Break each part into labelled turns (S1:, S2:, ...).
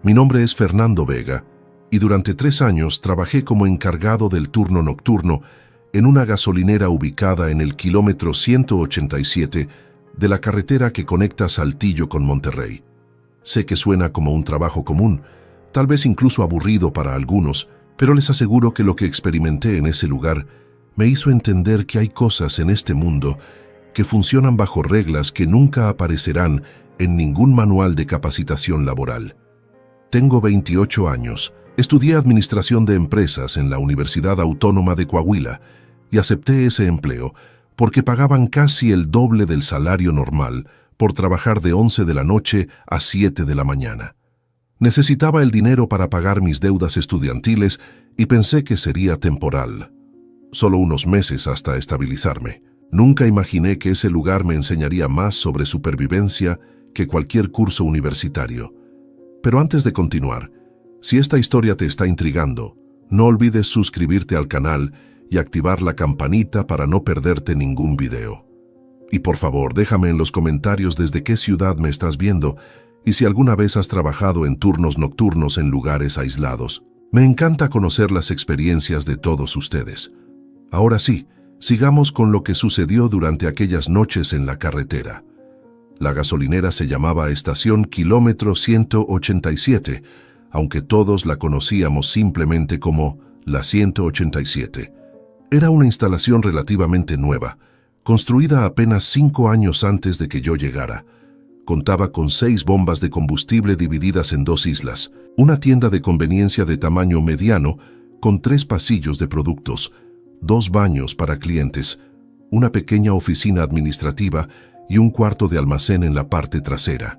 S1: Mi nombre es Fernando Vega y durante 3 años trabajé como encargado del turno nocturno en una gasolinera ubicada en el kilómetro 187 de la carretera que conecta Saltillo con Monterrey. Sé que suena como un trabajo común, tal vez incluso aburrido para algunos, pero les aseguro que lo que experimenté en ese lugar me hizo entender que hay cosas en este mundo que funcionan bajo reglas que nunca aparecerán en ningún manual de capacitación laboral. Tengo 28 años, estudié Administración de Empresas en la Universidad Autónoma de Coahuila y acepté ese empleo porque pagaban casi el doble del salario normal por trabajar de 11 de la noche a 7 de la mañana. Necesitaba el dinero para pagar mis deudas estudiantiles y pensé que sería temporal. Solo unos meses hasta estabilizarme. Nunca imaginé que ese lugar me enseñaría más sobre supervivencia que cualquier curso universitario. Pero antes de continuar, si esta historia te está intrigando, no olvides suscribirte al canal y activar la campanita para no perderte ningún video. Y por favor, déjame en los comentarios desde qué ciudad me estás viendo y si alguna vez has trabajado en turnos nocturnos en lugares aislados. Me encanta conocer las experiencias de todos ustedes. Ahora sí, sigamos con lo que sucedió durante aquellas noches en la carretera. La gasolinera se llamaba Estación Kilómetro 187, aunque todos la conocíamos simplemente como la 187. Era una instalación relativamente nueva, construida apenas 5 años antes de que yo llegara. Contaba con 6 bombas de combustible divididas en 2 islas, una tienda de conveniencia de tamaño mediano con 3 pasillos de productos, 2 baños para clientes, una pequeña oficina administrativa y un cuarto de almacén en la parte trasera.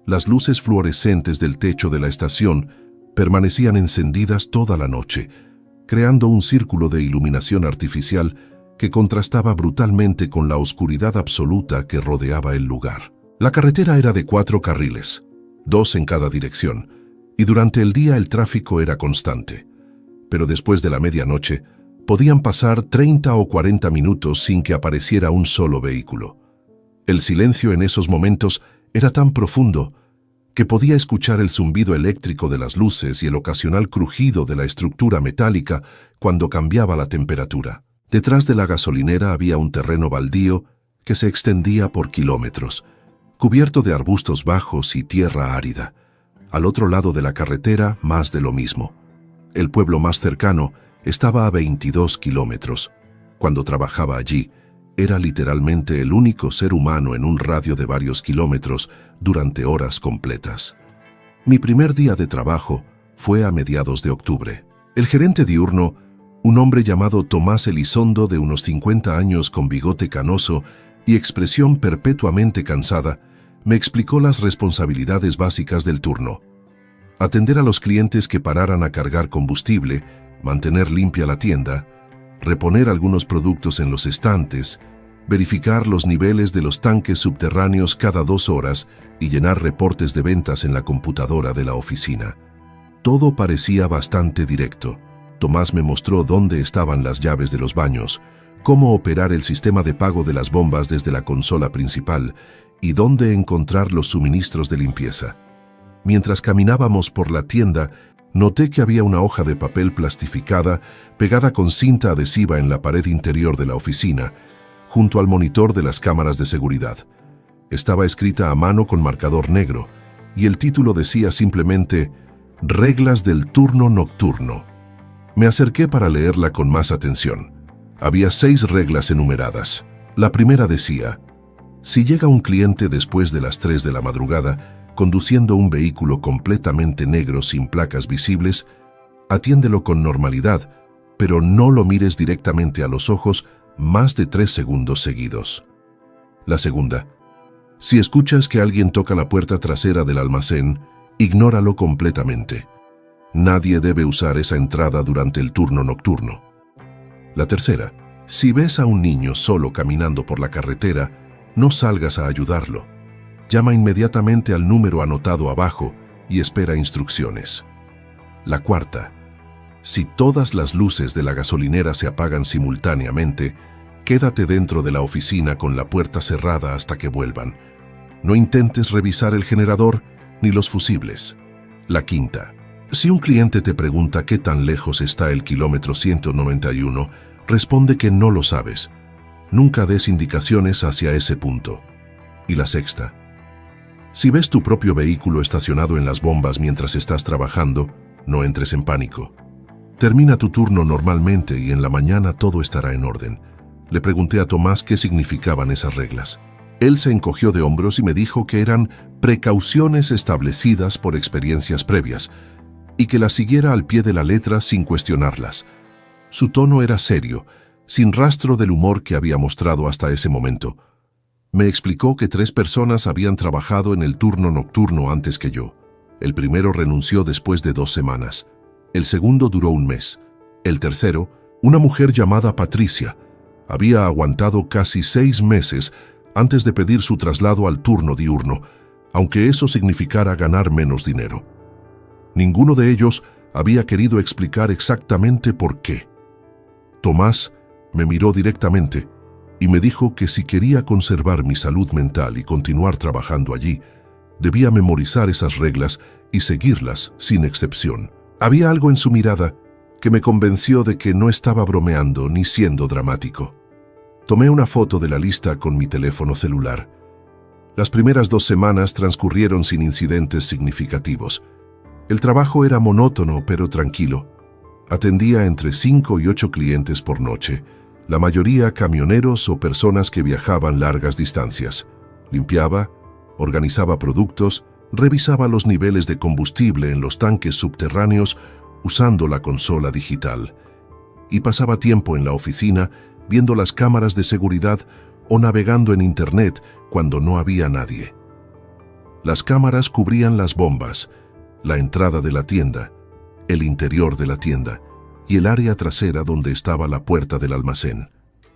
S1: Las luces fluorescentes del techo de la estación permanecían encendidas toda la noche, creando un círculo de iluminación artificial que contrastaba brutalmente con la oscuridad absoluta que rodeaba el lugar. La carretera era de 4 carriles, 2 en cada dirección, y durante el día el tráfico era constante. Pero después de la medianoche, podían pasar 30 o 40 minutos sin que apareciera un solo vehículo. El silencio en esos momentos era tan profundo que podía escuchar el zumbido eléctrico de las luces y el ocasional crujido de la estructura metálica cuando cambiaba la temperatura. Detrás de la gasolinera había un terreno baldío que se extendía por kilómetros, cubierto de arbustos bajos y tierra árida. Al otro lado de la carretera, más de lo mismo. El pueblo más cercano estaba a 22 kilómetros. Cuando trabajaba allí, era literalmente el único ser humano en un radio de varios kilómetros durante horas completas. Mi primer día de trabajo fue a mediados de octubre. El gerente diurno, un hombre llamado Tomás Elizondo de unos 50 años con bigote canoso y expresión perpetuamente cansada, me explicó las responsabilidades básicas del turno. Atender a los clientes que pararan a cargar combustible, mantener limpia la tienda, reponer algunos productos en los estantes, verificar los niveles de los tanques subterráneos cada 2 horas y llenar reportes de ventas en la computadora de la oficina. Todo parecía bastante directo. Tomás me mostró dónde estaban las llaves de los baños, cómo operar el sistema de pago de las bombas desde la consola principal y dónde encontrar los suministros de limpieza. Mientras caminábamos por la tienda, noté que había una hoja de papel plastificada pegada con cinta adhesiva en la pared interior de la oficina, junto al monitor de las cámaras de seguridad. Estaba escrita a mano con marcador negro, y el título decía simplemente «Reglas del turno nocturno». Me acerqué para leerla con más atención. Había 6 reglas enumeradas. La primera decía, si llega un cliente después de las 3 de la madrugada, conduciendo un vehículo completamente negro sin placas visibles, atiéndelo con normalidad, pero no lo mires directamente a los ojos más de 3 segundos seguidos. La segunda, si escuchas que alguien toca la puerta trasera del almacén, ignóralo completamente. Nadie debe usar esa entrada durante el turno nocturno. La tercera, si ves a un niño solo caminando por la carretera, no salgas a ayudarlo. Llama inmediatamente al número anotado abajo y espera instrucciones. La cuarta, si todas las luces de la gasolinera se apagan simultáneamente, quédate dentro de la oficina con la puerta cerrada hasta que vuelvan. No intentes revisar el generador ni los fusibles. La quinta. Si un cliente te pregunta qué tan lejos está el kilómetro 191, responde que no lo sabes. Nunca des indicaciones hacia ese punto. Y la sexta. Si ves tu propio vehículo estacionado en las bombas mientras estás trabajando, no entres en pánico. Termina tu turno normalmente y en la mañana todo estará en orden. Le pregunté a Tomás qué significaban esas reglas. Él se encogió de hombros y me dijo que eran precauciones establecidas por experiencias previas y que las siguiera al pie de la letra sin cuestionarlas. Su tono era serio, sin rastro del humor que había mostrado hasta ese momento. Me explicó que 3 personas habían trabajado en el turno nocturno antes que yo. El primero renunció después de 2 semanas. El segundo duró 1 mes. El tercero, una mujer llamada Patricia, había aguantado casi 6 meses antes de pedir su traslado al turno diurno, aunque eso significara ganar menos dinero. Ninguno de ellos había querido explicar exactamente por qué. Tomás me miró directamente y me dijo que si quería conservar mi salud mental y continuar trabajando allí, debía memorizar esas reglas y seguirlas sin excepción. Había algo en su mirada que me convenció de que no estaba bromeando ni siendo dramático. Tomé una foto de la lista con mi teléfono celular. Las primeras 2 semanas transcurrieron sin incidentes significativos. El trabajo era monótono pero tranquilo. Atendía entre 5 y 8 clientes por noche, la mayoría camioneros o personas que viajaban largas distancias. Limpiaba, organizaba productos, revisaba los niveles de combustible en los tanques subterráneos usando la consola digital. Y pasaba tiempo en la oficina viendo las cámaras de seguridad o navegando en Internet cuando no había nadie. Las cámaras cubrían las bombas, la entrada de la tienda, el interior de la tienda y el área trasera donde estaba la puerta del almacén.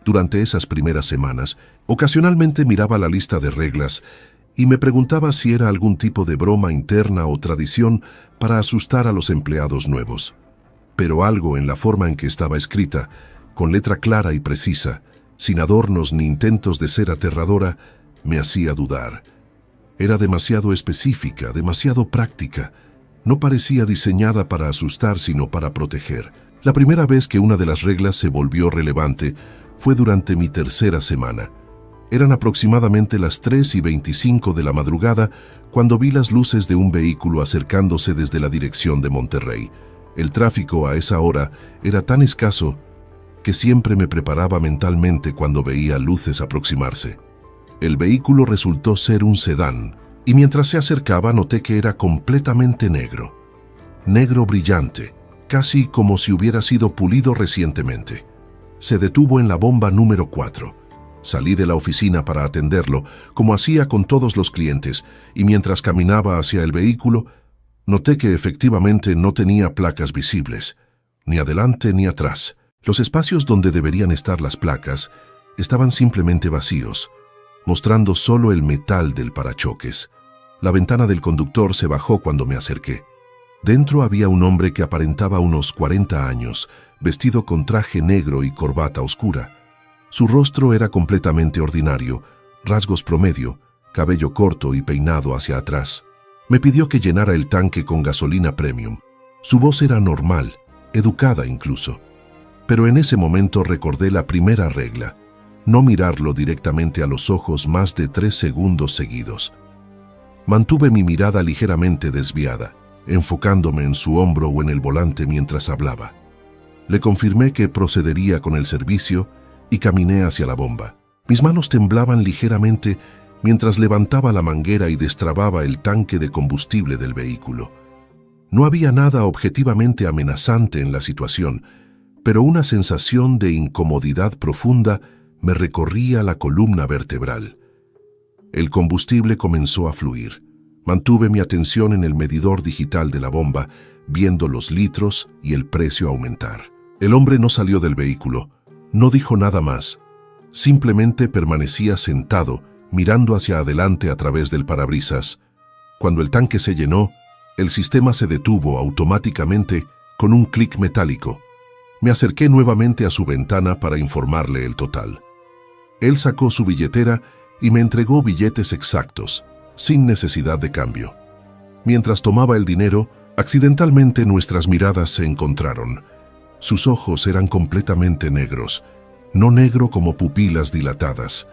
S1: Durante esas primeras semanas, ocasionalmente miraba la lista de reglas y me preguntaba si era algún tipo de broma interna o tradición para asustar a los empleados nuevos. Pero algo en la forma en que estaba escrita, con letra clara y precisa, sin adornos ni intentos de ser aterradora, me hacía dudar. Era demasiado específica, demasiado práctica. No parecía diseñada para asustar, sino para proteger. La primera vez que una de las reglas se volvió relevante fue durante mi 3ª semana. Eran aproximadamente las 3:25 de la madrugada cuando vi las luces de un vehículo acercándose desde la dirección de Monterrey. El tráfico a esa hora era tan escaso que siempre me preparaba mentalmente cuando veía luces aproximarse. El vehículo resultó ser un sedán, y mientras se acercaba noté que era completamente negro. Negro brillante, casi como si hubiera sido pulido recientemente. Se detuvo en la bomba número 4. Salí de la oficina para atenderlo, como hacía con todos los clientes, y mientras caminaba hacia el vehículo, noté que efectivamente no tenía placas visibles, ni adelante ni atrás. Los espacios donde deberían estar las placas estaban simplemente vacíos, mostrando solo el metal del parachoques. La ventana del conductor se bajó cuando me acerqué. Dentro había un hombre que aparentaba unos 40 años, vestido con traje negro y corbata oscura. Su rostro era completamente ordinario, rasgos promedio, cabello corto y peinado hacia atrás. Me pidió que llenara el tanque con gasolina premium. Su voz era normal, educada incluso. Pero en ese momento recordé la primera regla: no mirarlo directamente a los ojos más de 3 segundos seguidos. Mantuve mi mirada ligeramente desviada, enfocándome en su hombro o en el volante mientras hablaba. Le confirmé que procedería con el servicio y caminé hacia la bomba. Mis manos temblaban ligeramente mientras levantaba la manguera y destrababa el tanque de combustible del vehículo. No había nada objetivamente amenazante en la situación, pero una sensación de incomodidad profunda me recorría la columna vertebral. El combustible comenzó a fluir. Mantuve mi atención en el medidor digital de la bomba, viendo los litros y el precio aumentar. El hombre no salió del vehículo, no dijo nada más. Simplemente permanecía sentado, mirando hacia adelante a través del parabrisas. Cuando el tanque se llenó, el sistema se detuvo automáticamente con un clic metálico. Me acerqué nuevamente a su ventana para informarle el total. Él sacó su billetera y me entregó billetes exactos, sin necesidad de cambio. Mientras tomaba el dinero, Accidentalmente nuestras miradas se encontraron. Sus ojos eran completamente negros, no negro como pupilas dilatadas,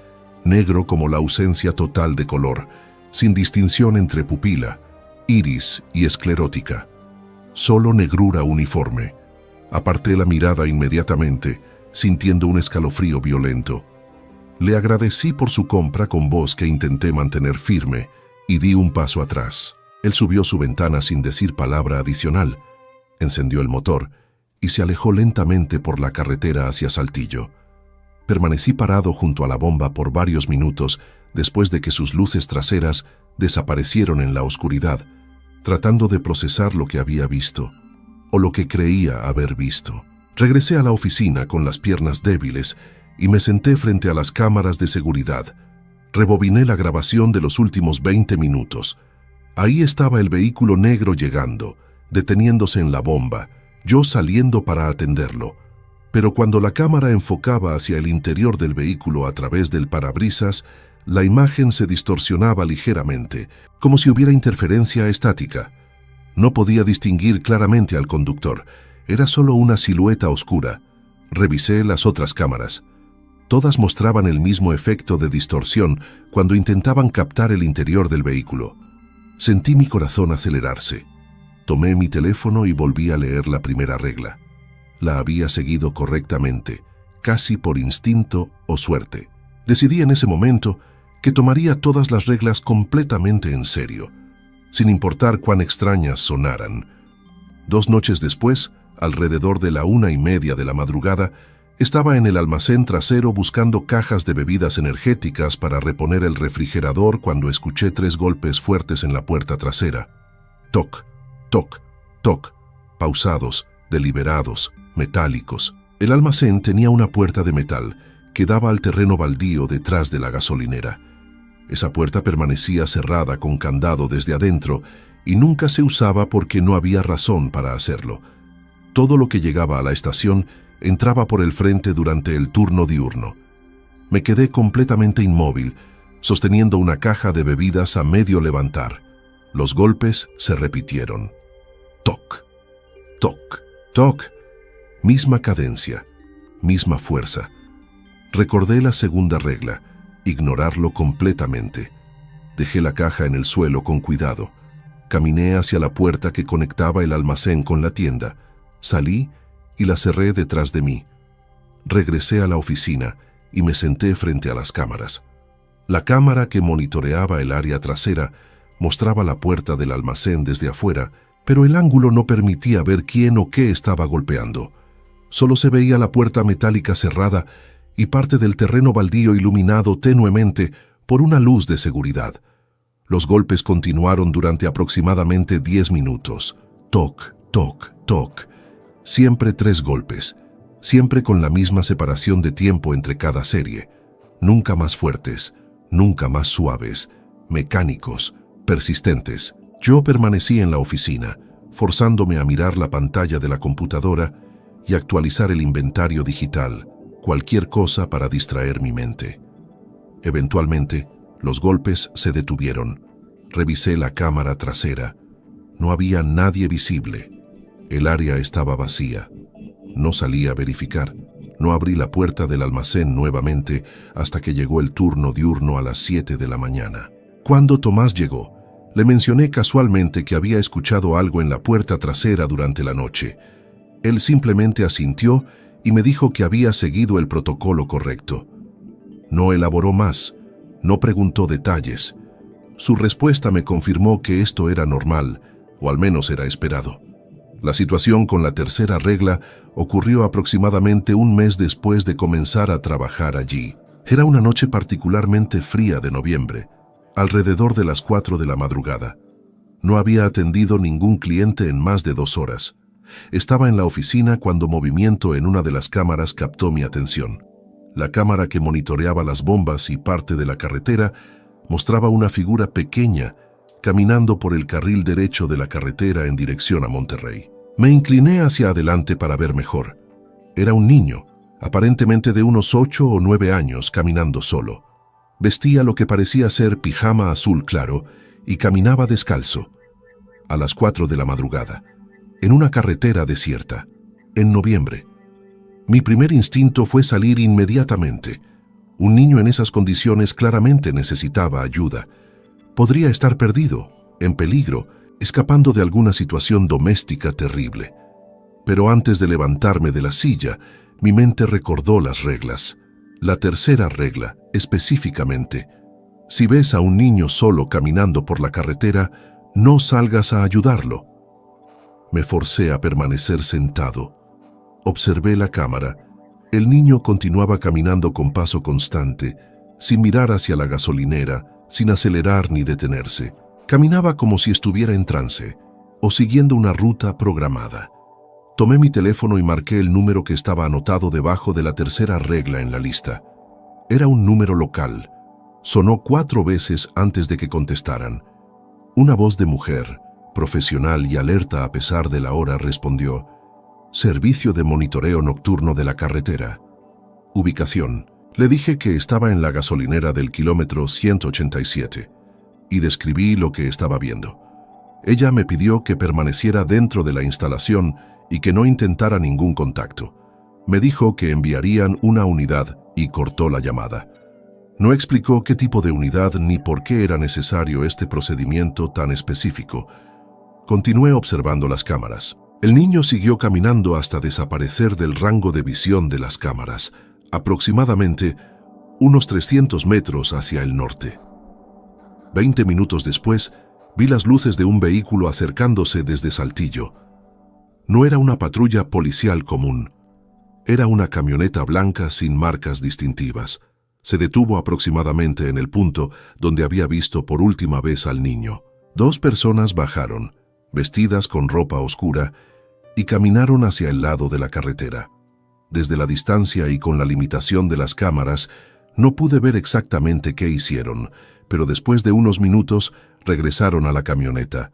S1: negro como la ausencia total de color, sin distinción entre pupila, iris y esclerótica. Solo negrura uniforme. Aparté la mirada inmediatamente, sintiendo un escalofrío violento. Le agradecí por su compra con voz que intenté mantener firme y di un paso atrás. Él subió su ventana sin decir palabra adicional, encendió el motor y se alejó lentamente por la carretera hacia Saltillo. Permanecí parado junto a la bomba por varios minutos después de que sus luces traseras desaparecieron en la oscuridad, tratando de procesar lo que había visto, o lo que creía haber visto. Regresé a la oficina con las piernas débiles y me senté frente a las cámaras de seguridad. Rebobiné la grabación de los últimos 20 minutos. Ahí estaba el vehículo negro llegando, deteniéndose en la bomba, yo saliendo para atenderlo. Pero cuando la cámara enfocaba hacia el interior del vehículo a través del parabrisas, la imagen se distorsionaba ligeramente, como si hubiera interferencia estática. No podía distinguir claramente al conductor, era solo una silueta oscura. Revisé las otras cámaras. Todas mostraban el mismo efecto de distorsión cuando intentaban captar el interior del vehículo. Sentí mi corazón acelerarse. Tomé mi teléfono y volví a leer la primera regla. La había seguido correctamente, casi por instinto o suerte. Decidí en ese momento que tomaría todas las reglas completamente en serio, sin importar cuán extrañas sonaran. 2 noches después, alrededor de la 1:30 de la madrugada, estaba en el almacén trasero buscando cajas de bebidas energéticas para reponer el refrigerador cuando escuché 3 golpes fuertes en la puerta trasera. Toc, toc, toc, pausados, deliberados, metálicos. El almacén tenía una puerta de metal que daba al terreno baldío detrás de la gasolinera. Esa puerta permanecía cerrada con candado desde adentro y nunca se usaba porque no había razón para hacerlo. Todo lo que llegaba a la estación entraba por el frente durante el turno diurno. Me quedé completamente inmóvil, sosteniendo una caja de bebidas a medio levantar. Los golpes se repitieron. Toc, toc, toc. Misma cadencia, misma fuerza. Recordé la segunda regla, ignorarlo completamente. Dejé la caja en el suelo con cuidado. Caminé hacia la puerta que conectaba el almacén con la tienda. Salí y la cerré detrás de mí. Regresé a la oficina y me senté frente a las cámaras. La cámara que monitoreaba el área trasera mostraba la puerta del almacén desde afuera, pero el ángulo no permitía ver quién o qué estaba golpeando. Solo se veía la puerta metálica cerrada y parte del terreno baldío iluminado tenuemente por una luz de seguridad. Los golpes continuaron durante aproximadamente 10 minutos. Toc, toc, toc. Siempre 3 golpes, siempre con la misma separación de tiempo entre cada serie. Nunca más fuertes, nunca más suaves, mecánicos, persistentes. Yo permanecí en la oficina, forzándome a mirar la pantalla de la computadora y actualizar el inventario digital, cualquier cosa para distraer mi mente. Eventualmente, los golpes se detuvieron. Revisé la cámara trasera. No había nadie visible. El área estaba vacía. No salí a verificar. No abrí la puerta del almacén nuevamente hasta que llegó el turno diurno a las 7 de la mañana. Cuando Tomás llegó, le mencioné casualmente que había escuchado algo en la puerta trasera durante la noche. Él simplemente asintió y me dijo que había seguido el protocolo correcto. No elaboró más, no preguntó detalles. Su respuesta me confirmó que esto era normal, o al menos era esperado. La situación con la tercera regla ocurrió aproximadamente 1 mes después de comenzar a trabajar allí. Era una noche particularmente fría de noviembre, alrededor de las 4 de la madrugada. No había atendido ningún cliente en más de 2 horas. Estaba en la oficina cuando movimiento en una de las cámaras captó mi atención. La cámara que monitoreaba las bombas y parte de la carretera mostraba una figura pequeña caminando por el carril derecho de la carretera en dirección a Monterrey. Me incliné hacia adelante para ver mejor. Era un niño, aparentemente de unos 8 o 9 años, caminando solo. Vestía lo que parecía ser pijama azul claro y caminaba descalzo. a las 4 de la madrugada, en una carretera desierta, en noviembre. Mi primer instinto fue salir inmediatamente. Un niño en esas condiciones claramente necesitaba ayuda. Podría estar perdido, en peligro, escapando de alguna situación doméstica terrible. Pero antes de levantarme de la silla, mi mente recordó las reglas. La tercera regla, específicamente: si ves a un niño solo caminando por la carretera, no salgas a ayudarlo. Me forcé a permanecer sentado. Observé la cámara. El niño continuaba caminando con paso constante, sin mirar hacia la gasolinera, sin acelerar ni detenerse. Caminaba como si estuviera en trance, o siguiendo una ruta programada. Tomé mi teléfono y marqué el número que estaba anotado debajo de la tercera regla en la lista. Era un número local. Sonó 4 veces antes de que contestaran. Una voz de mujer, profesional y alerta a pesar de la hora, respondió: Servicio de monitoreo nocturno de la carretera. Ubicación. Le dije que estaba en la gasolinera del kilómetro 187 y describí lo que estaba viendo. Ella me pidió que permaneciera dentro de la instalación y que no intentara ningún contacto. Me dijo que enviarían una unidad y cortó la llamada. No explicó qué tipo de unidad ni por qué era necesario este procedimiento tan específico. Continué observando las cámaras. El niño siguió caminando hasta desaparecer del rango de visión de las cámaras, aproximadamente unos 300 metros hacia el norte. 20 minutos después, vi las luces de un vehículo acercándose desde Saltillo. No era una patrulla policial común. Era una camioneta blanca sin marcas distintivas. Se detuvo aproximadamente en el punto donde había visto por última vez al niño. 2 personas bajaron, vestidas con ropa oscura, y caminaron hacia el lado de la carretera. Desde la distancia y con la limitación de las cámaras, no pude ver exactamente qué hicieron, pero después de unos minutos regresaron a la camioneta.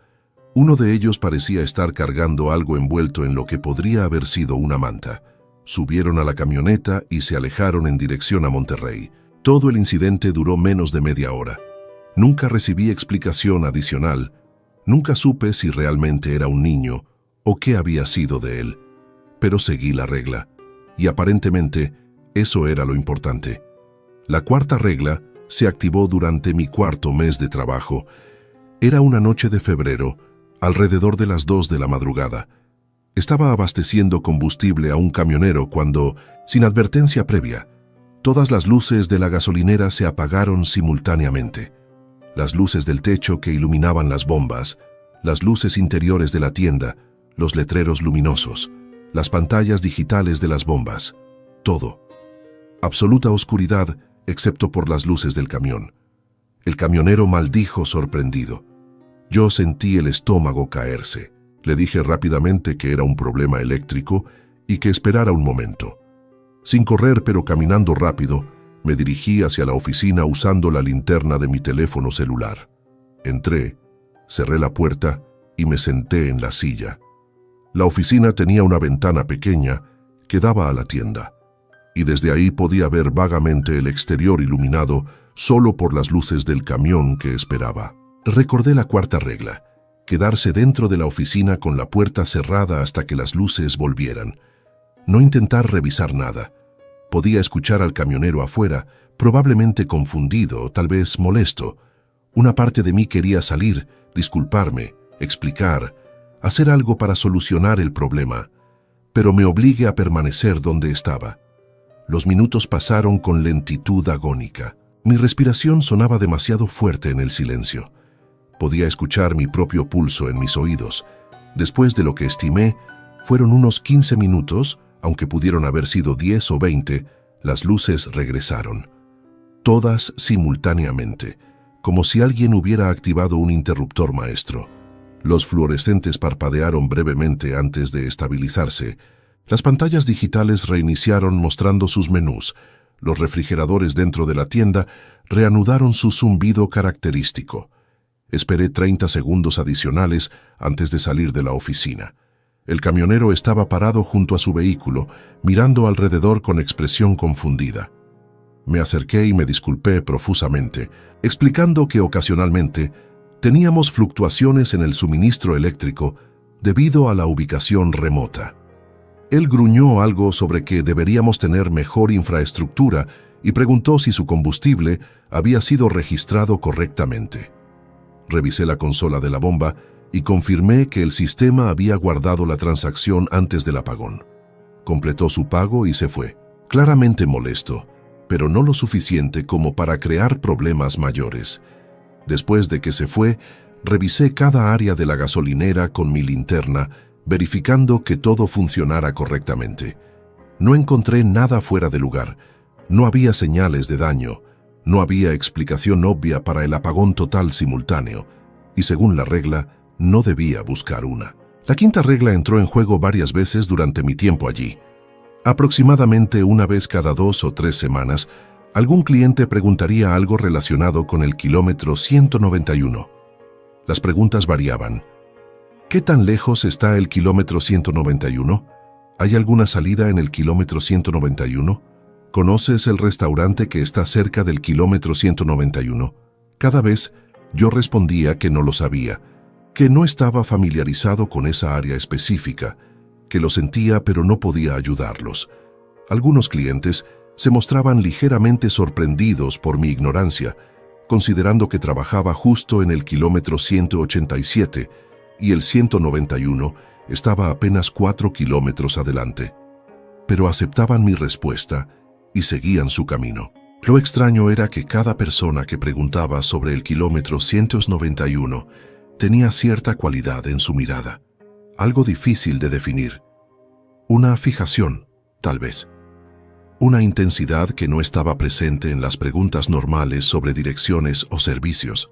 S1: Uno de ellos parecía estar cargando algo envuelto en lo que podría haber sido una manta. Subieron a la camioneta y se alejaron en dirección a Monterrey. Todo el incidente duró menos de media hora. Nunca recibí explicación adicional. Nunca supe si realmente era un niño o qué había sido de él. Pero seguí la regla, y aparentemente eso era lo importante. La cuarta regla se activó durante mi 4º mes de trabajo. Era una noche de febrero, alrededor de las 2 de la madrugada. Estaba abasteciendo combustible a un camionero cuando, sin advertencia previa, todas las luces de la gasolinera se apagaron simultáneamente. Las luces del techo que iluminaban las bombas, las luces interiores de la tienda, los letreros luminosos, las pantallas digitales de las bombas, todo. Absoluta oscuridad excepto por las luces del camión. El camionero maldijo sorprendido. Yo sentí el estómago caerse. Le dije rápidamente que era un problema eléctrico y que esperara un momento. Sin correr pero caminando rápido, me dirigí hacia la oficina usando la linterna de mi teléfono celular. Entré, cerré la puerta y me senté en la silla. La oficina tenía una ventana pequeña que daba a la tienda, y desde ahí podía ver vagamente el exterior iluminado solo por las luces del camión que esperaba. Recordé la cuarta regla: quedarse dentro de la oficina con la puerta cerrada hasta que las luces volvieran. No intentar revisar nada. Podía escuchar al camionero afuera, probablemente confundido, tal vez molesto. Una parte de mí quería salir, disculparme, explicar, hacer algo para solucionar el problema, pero me obligué a permanecer donde estaba. Los minutos pasaron con lentitud agónica. Mi respiración sonaba demasiado fuerte en el silencio. Podía escuchar mi propio pulso en mis oídos. Después de lo que estimé, fueron unos 15 minutos, aunque pudieron haber sido 10 o 20, las luces regresaron. Todas simultáneamente, como si alguien hubiera activado un interruptor maestro. Los fluorescentes parpadearon brevemente antes de estabilizarse. Las pantallas digitales reiniciaron mostrando sus menús. Los refrigeradores dentro de la tienda reanudaron su zumbido característico. Esperé 30 segundos adicionales antes de salir de la oficina. El camionero estaba parado junto a su vehículo, mirando alrededor con expresión confundida. Me acerqué y me disculpé profusamente, explicando que ocasionalmente Teníamos fluctuaciones en el suministro eléctrico debido a la ubicación remota. Él gruñó algo sobre que deberíamos tener mejor infraestructura y preguntó si su combustible había sido registrado correctamente. Revisé la consola de la bomba y confirmé que el sistema había guardado la transacción antes del apagón. Completó su pago y se fue, claramente molesto, pero no lo suficiente como para crear problemas mayores. Después de que se fue, revisé cada área de la gasolinera con mi linterna, verificando que todo funcionara correctamente. No encontré nada fuera de lugar. No había señales de daño. No había explicación obvia para el apagón total simultáneo. Y según la regla, no debía buscar una. La quinta regla entró en juego varias veces durante mi tiempo allí. Aproximadamente una vez cada 2 o 3 semanas, algún cliente preguntaría algo relacionado con el kilómetro 191. Las preguntas variaban. ¿Qué tan lejos está el kilómetro 191? ¿Hay alguna salida en el kilómetro 191? ¿Conoces el restaurante que está cerca del kilómetro 191? Cada vez yo respondía que no lo sabía, que no estaba familiarizado con esa área específica, que lo sentía pero no podía ayudarlos. Algunos clientes se mostraban ligeramente sorprendidos por mi ignorancia, considerando que trabajaba justo en el kilómetro 187 y el 191 estaba apenas 4 kilómetros adelante. Pero aceptaban mi respuesta y seguían su camino. Lo extraño era que cada persona que preguntaba sobre el kilómetro 191 tenía cierta cualidad en su mirada, algo difícil de definir. Una fijación, tal vez. Una intensidad que no estaba presente en las preguntas normales sobre direcciones o servicios.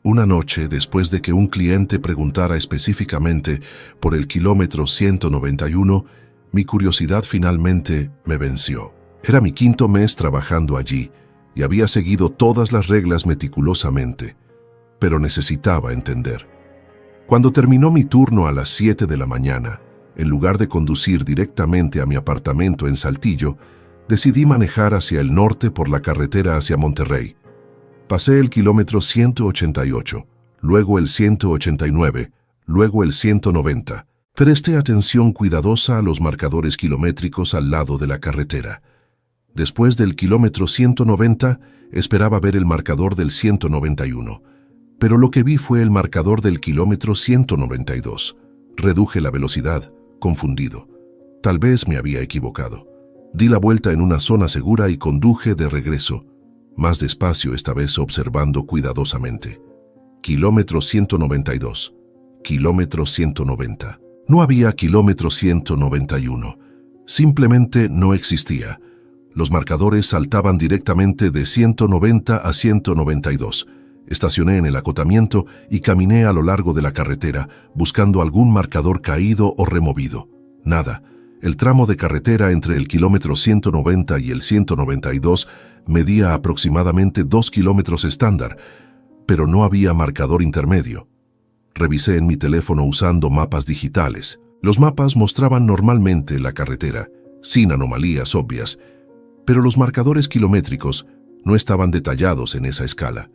S1: Una noche, después de que un cliente preguntara específicamente por el kilómetro 191, mi curiosidad finalmente me venció. Era mi 5º mes trabajando allí y había seguido todas las reglas meticulosamente, pero necesitaba entender. Cuando terminó mi turno a las 7 de la mañana, en lugar de conducir directamente a mi apartamento en Saltillo, decidí manejar hacia el norte por la carretera hacia Monterrey. Pasé el kilómetro 188, luego el 189, luego el 190. Presté atención cuidadosa a los marcadores kilométricos al lado de la carretera. Después del kilómetro 190, esperaba ver el marcador del 191, pero lo que vi fue el marcador del kilómetro 192. Reduje la velocidad, confundido. Tal vez me había equivocado. Di la vuelta en una zona segura y conduje de regreso, más despacio esta vez observando cuidadosamente. Kilómetro 192, kilómetro 190. No había kilómetro 191. Simplemente no existía. Los marcadores saltaban directamente de 190 a 192. Estacioné en el acotamiento y caminé a lo largo de la carretera, buscando algún marcador caído o removido. Nada. El tramo de carretera entre el kilómetro 190 y el 192 medía aproximadamente 2 kilómetros estándar, pero no había marcador intermedio. Revisé en mi teléfono usando mapas digitales. Los mapas mostraban normalmente la carretera, sin anomalías obvias, pero los marcadores kilométricos no estaban detallados en esa escala.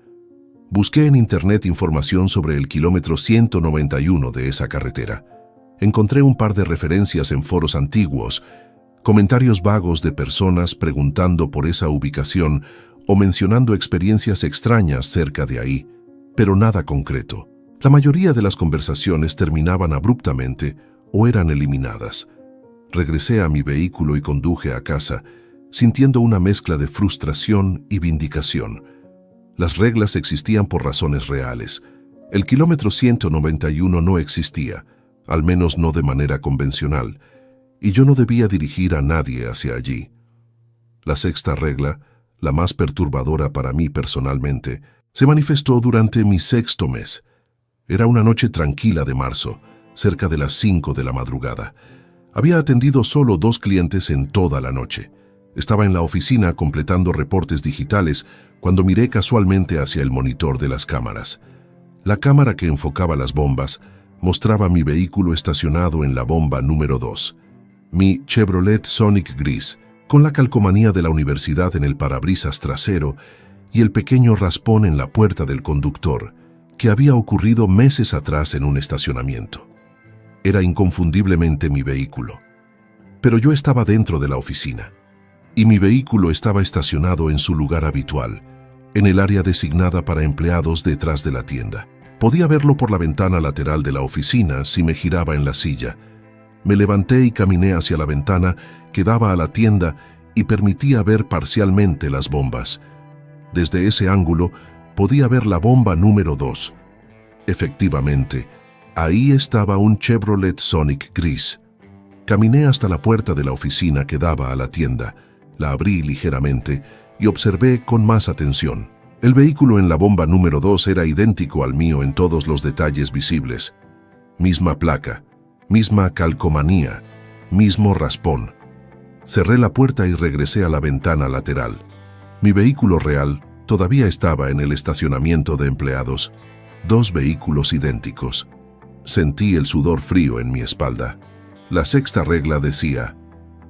S1: Busqué en internet información sobre el kilómetro 191 de esa carretera. Encontré un par de referencias en foros antiguos, comentarios vagos de personas preguntando por esa ubicación o mencionando experiencias extrañas cerca de ahí, pero nada concreto. La mayoría de las conversaciones terminaban abruptamente o eran eliminadas. Regresé a mi vehículo y conduje a casa, sintiendo una mezcla de frustración y vindicación. Las reglas existían por razones reales. El kilómetro 191 no existía, al menos no de manera convencional, y yo no debía dirigir a nadie hacia allí. La sexta regla, la más perturbadora para mí personalmente, se manifestó durante mi 6º mes. Era una noche tranquila de marzo, cerca de las 5 de la madrugada. Había atendido solo 2 clientes en toda la noche. Estaba en la oficina completando reportes digitales cuando miré casualmente hacia el monitor de las cámaras. La cámara que enfocaba las bombas mostraba mi vehículo estacionado en la bomba número 2. Mi Chevrolet Sonic gris, con la calcomanía de la universidad en el parabrisas trasero y el pequeño raspón en la puerta del conductor, que había ocurrido meses atrás en un estacionamiento. Era inconfundiblemente mi vehículo. Pero yo estaba dentro de la oficina, y mi vehículo estaba estacionado en su lugar habitual, en el área designada para empleados detrás de la tienda. Podía verlo por la ventana lateral de la oficina si me giraba en la silla. Me levanté y caminé hacia la ventana que daba a la tienda y permitía ver parcialmente las bombas. Desde ese ángulo podía ver la bomba número 2. Efectivamente, ahí estaba un Chevrolet Sonic gris. Caminé hasta la puerta de la oficina que daba a la tienda, la abrí ligeramente y observé con más atención. El vehículo en la bomba número 2 era idéntico al mío en todos los detalles visibles. Misma placa, misma calcomanía, mismo raspón. Cerré la puerta y regresé a la ventana lateral. Mi vehículo real todavía estaba en el estacionamiento de empleados. 2 vehículos idénticos. Sentí el sudor frío en mi espalda. La 6ª regla decía: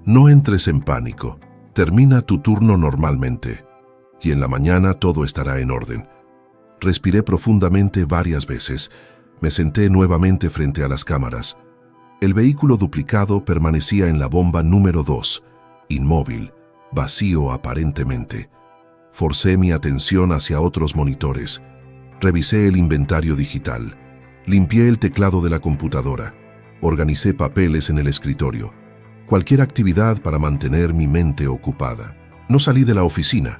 S1: no entres en pánico, termina tu turno normalmente, y en la mañana todo estará en orden. Respiré profundamente varias veces. Me senté nuevamente frente a las cámaras. El vehículo duplicado permanecía en la bomba número 2, inmóvil, vacío aparentemente. Forcé mi atención hacia otros monitores. Revisé el inventario digital. Limpié el teclado de la computadora. Organicé papeles en el escritorio. Cualquier actividad para mantener mi mente ocupada. No salí de la oficina.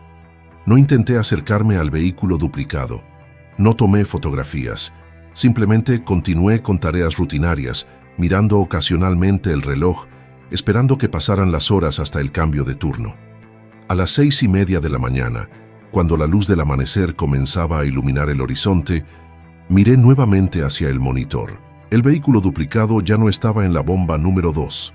S1: No intenté acercarme al vehículo duplicado. No tomé fotografías. Simplemente continué con tareas rutinarias, mirando ocasionalmente el reloj, esperando que pasaran las horas hasta el cambio de turno. A las 6:30 de la mañana, cuando la luz del amanecer comenzaba a iluminar el horizonte, miré nuevamente hacia el monitor. El vehículo duplicado ya no estaba en la bomba número 2.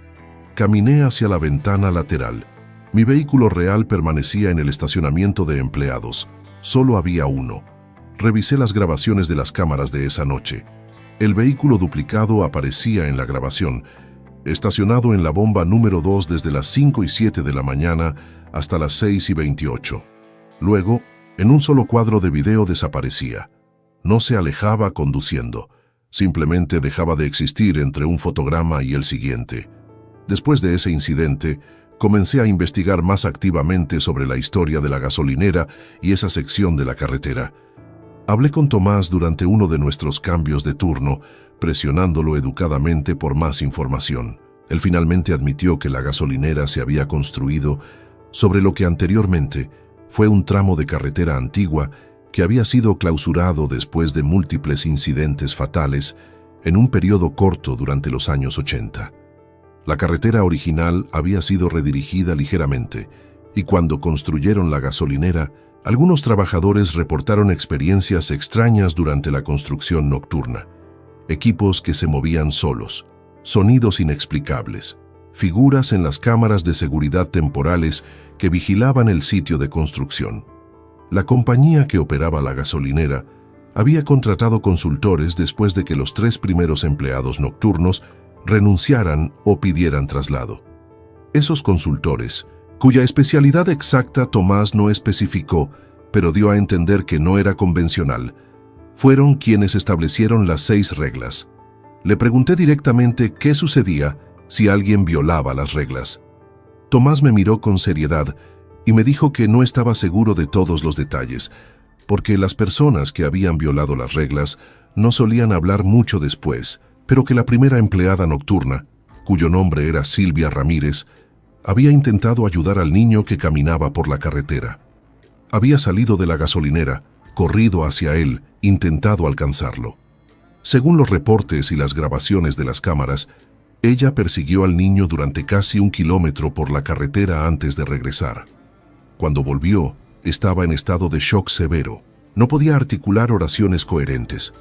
S1: Caminé hacia la ventana lateral. Mi vehículo real permanecía en el estacionamiento de empleados. Solo había uno. Revisé las grabaciones de las cámaras de esa noche. El vehículo duplicado aparecía en la grabación, estacionado en la bomba número 2 desde las 5:07 de la mañana hasta las 6:28. Luego, en un solo cuadro de video desaparecía. No se alejaba conduciendo. Simplemente dejaba de existir entre un fotograma y el siguiente. Después de ese incidente, comencé a investigar más activamente sobre la historia de la gasolinera y esa sección de la carretera. Hablé con Tomás durante uno de nuestros cambios de turno, presionándolo educadamente por más información. Él finalmente admitió que la gasolinera se había construido sobre lo que anteriormente fue un tramo de carretera antigua que había sido clausurado después de múltiples incidentes fatales en un periodo corto durante los años 80. La carretera original había sido redirigida ligeramente, y cuando construyeron la gasolinera, algunos trabajadores reportaron experiencias extrañas durante la construcción nocturna. Equipos que se movían solos, sonidos inexplicables, figuras en las cámaras de seguridad temporales que vigilaban el sitio de construcción. La compañía que operaba la gasolinera había contratado consultores después de que los 3 primeros empleados nocturnos renunciaran o pidieran traslado. Esos consultores, cuya especialidad exacta Tomás no especificó, pero dio a entender que no era convencional, fueron quienes establecieron las 6 reglas. Le pregunté directamente qué sucedía si alguien violaba las reglas. Tomás me miró con seriedad y me dijo que no estaba seguro de todos los detalles, porque las personas que habían violado las reglas no solían hablar mucho después, pero que la primera empleada nocturna, cuyo nombre era Silvia Ramírez, había intentado ayudar al niño que caminaba por la carretera. Había salido de la gasolinera, corrido hacia él, intentado alcanzarlo. Según los reportes y las grabaciones de las cámaras, ella persiguió al niño durante casi 1 kilómetro por la carretera antes de regresar. Cuando volvió, estaba en estado de shock severo. No podía articular oraciones coherentes.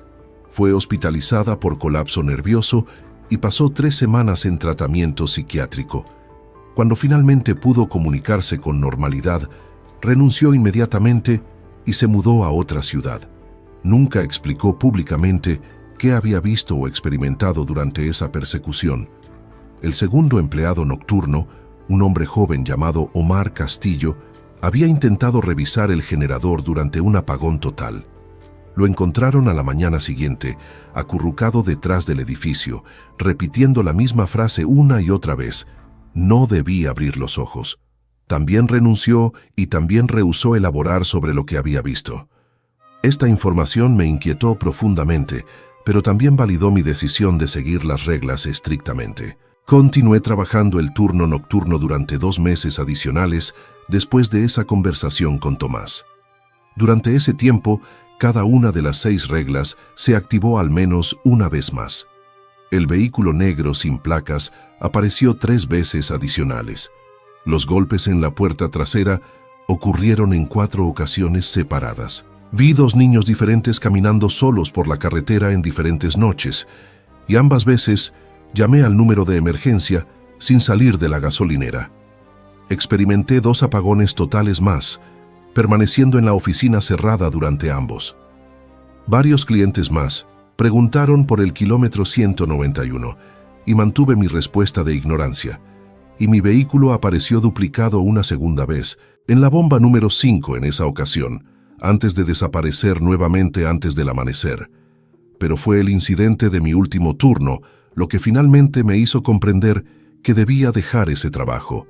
S1: Fue hospitalizada por colapso nervioso y pasó 3 semanas en tratamiento psiquiátrico. Cuando finalmente pudo comunicarse con normalidad, renunció inmediatamente y se mudó a otra ciudad. Nunca explicó públicamente qué había visto o experimentado durante esa persecución. El segundo empleado nocturno, un hombre joven llamado Omar Castillo, había intentado revisar el generador durante un apagón total. Lo encontraron a la mañana siguiente, acurrucado detrás del edificio, repitiendo la misma frase una y otra vez. No debí abrir los ojos. También renunció y también rehusó elaborar sobre lo que había visto. Esta información me inquietó profundamente, pero también validó mi decisión de seguir las reglas estrictamente. Continué trabajando el turno nocturno durante 2 meses adicionales después de esa conversación con Tomás. Durante ese tiempo, cada una de las 6 reglas se activó al menos una vez más. El vehículo negro sin placas apareció 3 veces adicionales. Los golpes en la puerta trasera ocurrieron en 4 ocasiones separadas. Vi 2 niños diferentes caminando solos por la carretera en diferentes noches, y ambas veces llamé al número de emergencia sin salir de la gasolinera. Experimenté 2 apagones totales más, permaneciendo en la oficina cerrada durante ambos. Varios clientes más preguntaron por el kilómetro 191 y mantuve mi respuesta de ignorancia, y mi vehículo apareció duplicado una segunda vez, en la bomba número 5 en esa ocasión, antes de desaparecer nuevamente antes del amanecer. Pero fue el incidente de mi último turno lo que finalmente me hizo comprender que debía dejar ese trabajo.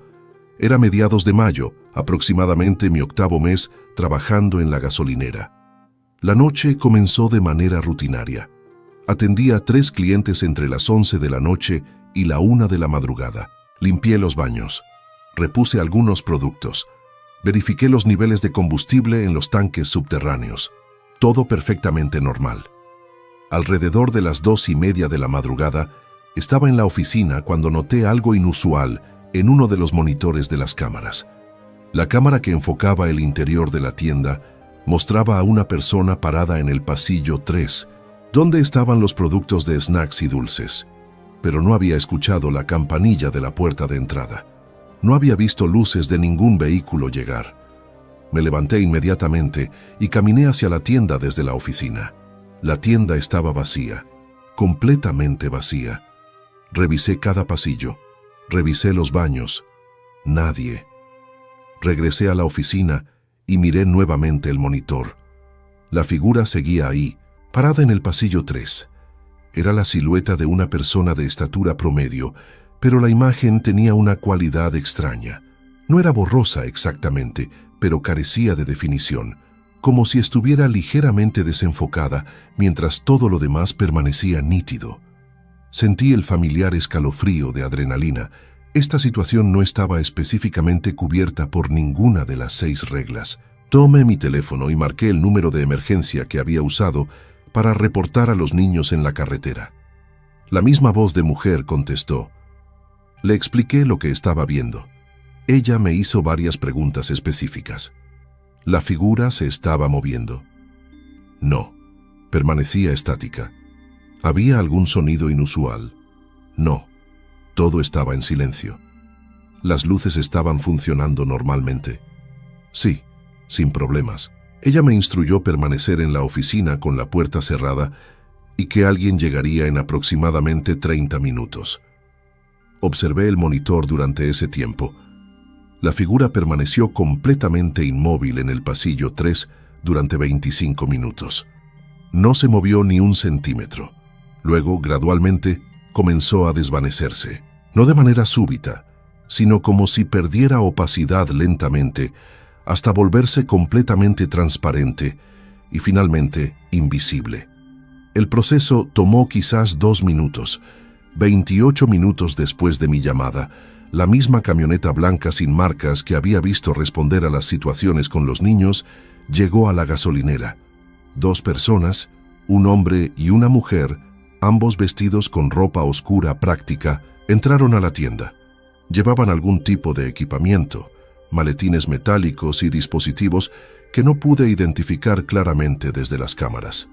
S1: Era mediados de mayo, aproximadamente mi 8º mes trabajando en la gasolinera. La noche comenzó de manera rutinaria. Atendí a 3 clientes entre las 11 de la noche y la 1 de la madrugada. Limpié los baños. Repuse algunos productos. Verifiqué los niveles de combustible en los tanques subterráneos. Todo perfectamente normal. Alrededor de las 2:30 de la madrugada, estaba en la oficina cuando noté algo inusual en uno de los monitores de las cámaras. La cámara que enfocaba el interior de la tienda mostraba a una persona parada en el pasillo 3, donde estaban los productos de snacks y dulces, pero no había escuchado la campanilla de la puerta de entrada. No había visto luces de ningún vehículo llegar. Me levanté inmediatamente y caminé hacia la tienda desde la oficina. La tienda estaba vacía, completamente vacía. Revisé cada pasillo, revisé los baños. Nadie. Regresé a la oficina y miré nuevamente el monitor. La figura seguía ahí, parada en el pasillo 3. Era la silueta de una persona de estatura promedio, pero la imagen tenía una cualidad extraña. No era borrosa exactamente, pero carecía de definición, como si estuviera ligeramente desenfocada, mientras todo lo demás permanecía nítido. Sentí el familiar escalofrío de adrenalina. Esta situación no estaba específicamente cubierta por ninguna de las 6 reglas. Tomé mi teléfono y marqué el número de emergencia que había usado para reportar a los niños en la carretera. La misma voz de mujer contestó. Le expliqué lo que estaba viendo. Ella me hizo varias preguntas específicas. ¿La figura se estaba moviendo? No, permanecía estática. ¿Había algún sonido inusual? No, todo estaba en silencio. ¿Las luces estaban funcionando normalmente? Sí, sin problemas. Ella me instruyó permanecer en la oficina con la puerta cerrada y que alguien llegaría en aproximadamente 30 minutos. Observé el monitor durante ese tiempo. La figura permaneció completamente inmóvil en el pasillo 3 durante 25 minutos. No se movió ni un centímetro. Luego, gradualmente, comenzó a desvanecerse. No de manera súbita, sino como si perdiera opacidad lentamente, hasta volverse completamente transparente y finalmente invisible. El proceso tomó quizás 2 minutos. 28 minutos después de mi llamada, la misma camioneta blanca sin marcas que había visto responder a las situaciones con los niños llegó a la gasolinera. 2 personas, un hombre y una mujer, ambos vestidos con ropa oscura práctica, entraron a la tienda. Llevaban algún tipo de equipamiento, maletines metálicos y dispositivos que no pude identificar claramente desde las cámaras.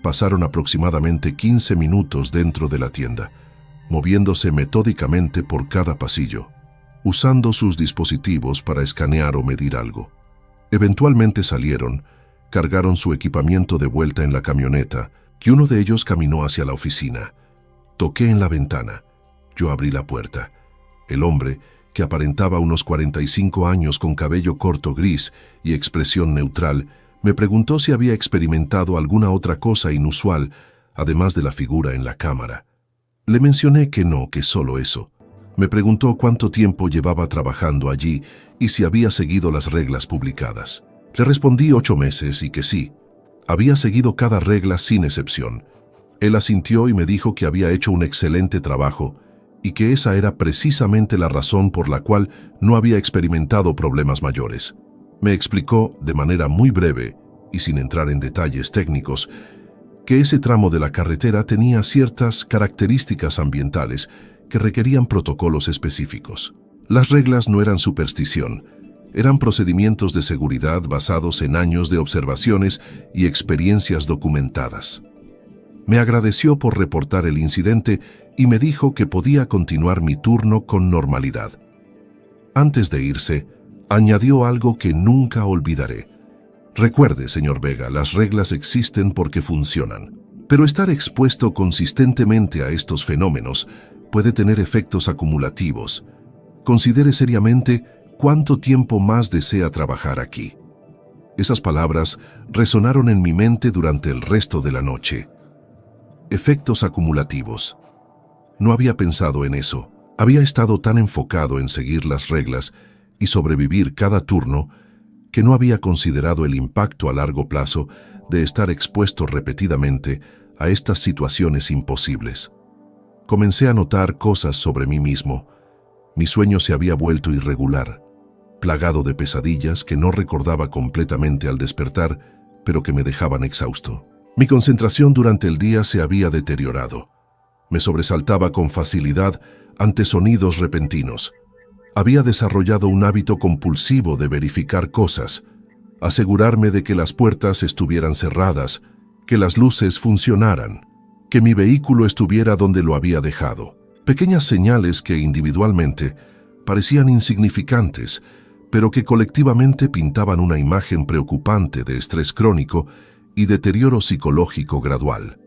S1: Pasaron aproximadamente 15 minutos dentro de la tienda, moviéndose metódicamente por cada pasillo, usando sus dispositivos para escanear o medir algo. Eventualmente salieron, cargaron su equipamiento de vuelta en la camioneta, y uno de ellos caminó hacia la oficina. Toqué en la ventana. Yo abrí la puerta. El hombre, que aparentaba unos 45 años con cabello corto gris y expresión neutral, Me preguntó si había experimentado alguna otra cosa inusual, además de la figura en la cámara. Le mencioné que no, que solo eso. Me preguntó cuánto tiempo llevaba trabajando allí y si había seguido las reglas publicadas. Le respondí 8 meses y que sí. Había seguido cada regla sin excepción. Él asintió y me dijo que había hecho un excelente trabajo y que esa era precisamente la razón por la cual no había experimentado problemas mayores. Me explicó de manera muy breve y sin entrar en detalles técnicos que ese tramo de la carretera tenía ciertas características ambientales que requerían protocolos específicos. Las reglas no eran superstición, eran procedimientos de seguridad basados en años de observaciones y experiencias documentadas. Me agradeció por reportar el incidente y me dijo que podía continuar mi turno con normalidad. Antes de irse, añadió algo que nunca olvidaré. Recuerde, señor Vega, las reglas existen porque funcionan, pero estar expuesto consistentemente a estos fenómenos puede tener efectos acumulativos. Considere seriamente cuánto tiempo más desea trabajar aquí. Esas palabras resonaron en mi mente durante el resto de la noche. Efectos acumulativos. No había pensado en eso. Había estado tan enfocado en seguir las reglas y sobrevivir cada turno que no había considerado el impacto a largo plazo de estar expuesto repetidamente a estas situaciones imposibles. Comencé a notar cosas sobre mí mismo. Mi sueño se había vuelto irregular, plagado de pesadillas que no recordaba completamente al despertar, pero que me dejaban exhausto. Mi concentración durante el día se había deteriorado. Me sobresaltaba con facilidad ante sonidos repentinos. Había desarrollado un hábito compulsivo de verificar cosas, asegurarme de que las puertas estuvieran cerradas, que las luces funcionaran, que mi vehículo estuviera donde lo había dejado. Pequeñas señales que individualmente parecían insignificantes, pero que colectivamente pintaban una imagen preocupante de estrés crónico y deterioro psicológico gradual.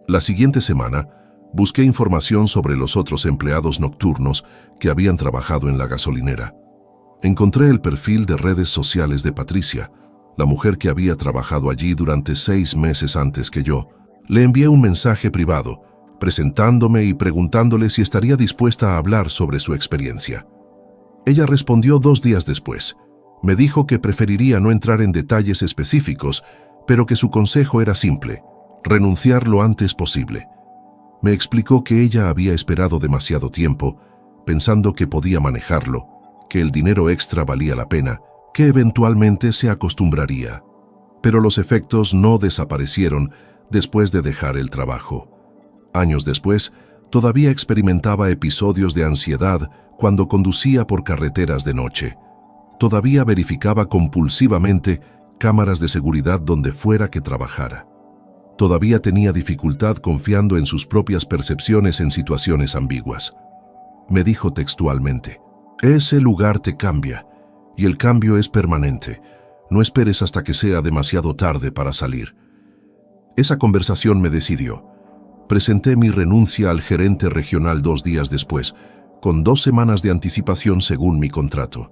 S1: La siguiente semana, busqué información sobre los otros empleados nocturnos que habían trabajado en la gasolinera. Encontré el perfil de redes sociales de Patricia, la mujer que había trabajado allí durante 6 meses antes que yo. Le envié un mensaje privado, presentándome y preguntándole si estaría dispuesta a hablar sobre su experiencia. Ella respondió 2 días después. Me dijo que preferiría no entrar en detalles específicos, pero que su consejo era simple: renunciar lo antes posible. Me explicó que ella había esperado demasiado tiempo, pensando que podía manejarlo, que el dinero extra valía la pena, que eventualmente se acostumbraría. Pero los efectos no desaparecieron después de dejar el trabajo. Años después, todavía experimentaba episodios de ansiedad cuando conducía por carreteras de noche. Todavía verificaba compulsivamente cámaras de seguridad donde fuera que trabajara. Todavía tenía dificultad confiando en sus propias percepciones en situaciones ambiguas. Me dijo textualmente: ese lugar te cambia, y el cambio es permanente. No esperes hasta que sea demasiado tarde para salir. Esa conversación me decidió. Presenté mi renuncia al gerente regional 2 días después, con 2 semanas de anticipación según mi contrato.